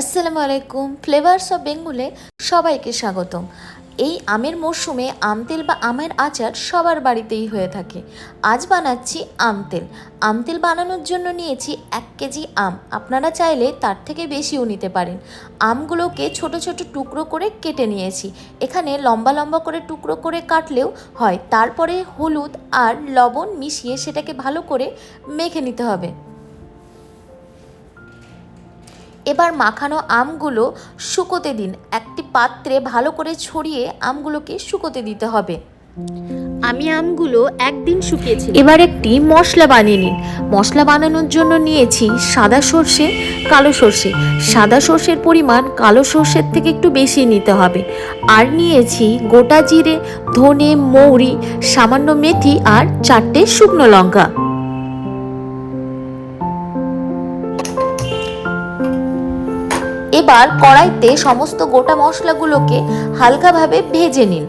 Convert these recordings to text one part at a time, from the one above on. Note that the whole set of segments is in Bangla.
আসসালামু আলাইকুম। ফ্লেভারস অফ বেঙ্গলে সবাইকে স্বাগতম। এই আমের মরশুমে আমতেল বা আমের আচার সবার বাড়িতেই হয়ে থাকে। আজ বানাচ্ছি আমতেল। আমতেল বানানোর জন্য নিয়েছি 1 কেজি আম। আপনারা চাইলে তার থেকে বেশিও নিতে পারেন। আমগুলোকে ছোট ছোট টুকরো করে কেটে নিয়েছি। এখানে লম্বা লম্বা করে টুকরো করে কাটলেও হয়। তারপরে হলুদ আর লবণ মিশিয়ে সেটাকে ভালো করে মেখে নিতে হবে। এবার মাখানো আমগুলো শুকোতে দিন। একটি পাত্রে ভালো করে ছড়িয়ে আমগুলোকে শুকোতে দিতে হবে। আমি আমগুলো একদিন শুকিয়েছি। এবার একটি মশলা বানিয়ে নিন। মশলা বানানোর জন্য নিয়েছি সাদা সর্ষে, কালো সর্ষে। সাদা সর্ষের পরিমাণ কালো সর্ষের থেকে একটু বেশি নিতে হবে। আর নিয়েছি গোটা জিরে, ধনে, মৌরি, সামান্য মেথি আর 4টে শুকনো লঙ্কা। এবার কড়াইতে সমস্ত গোটা মশলাগুলোকে হালকাভাবে ভেজে নিন।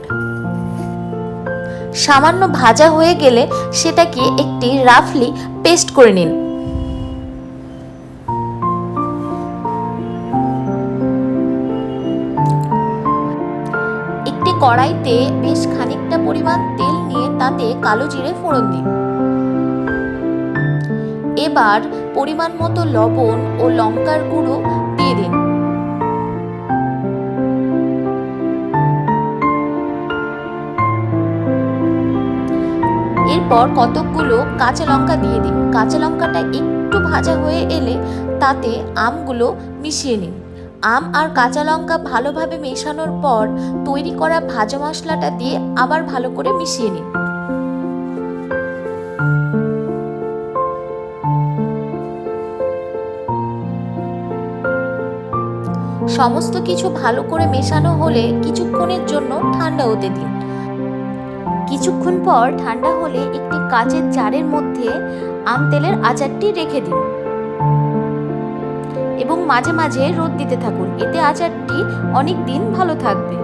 সামান্য ভাজা হয়ে গেলে সেটাকে একটি রাফলি পেস্ট করে নিন। একটি কড়াইতে বেশ খানিকটা পরিমাণ তেল নিয়ে তাতে কালো জিরে ফোড়ন দিন। এবার পরিমাণ মতো লবণ ও লঙ্কার গুঁড়ো দিয়ে দিন। এরপর কতকগুলো কাঁচা লঙ্কা দিয়ে দিন। কাঁচা লঙ্কাটা একটু ভাজা হয়ে এলে তাতে আমগুলো মিশিয়ে নিন। আম আর কাঁচা লঙ্কা ভালোভাবে মেশানোর পর তৈরি করা ভাজা মশলাটা দিয়ে আবার ভালো করে মিশিয়ে নিন। সমস্ত কিছু ভালো করে মেশানো হলে কিছুক্ষণের জন্য ঠান্ডা হতে দিন। কিছুক্ষণ পর ঠান্ডা হলে একটি কাচের জারের মধ্যে আমতেলের আচারটি রেখে দিন এবং মাঝে মাঝে রোদ দিতে থাকুন। এতে আচারটি অনেক দিন ভালো থাকবে।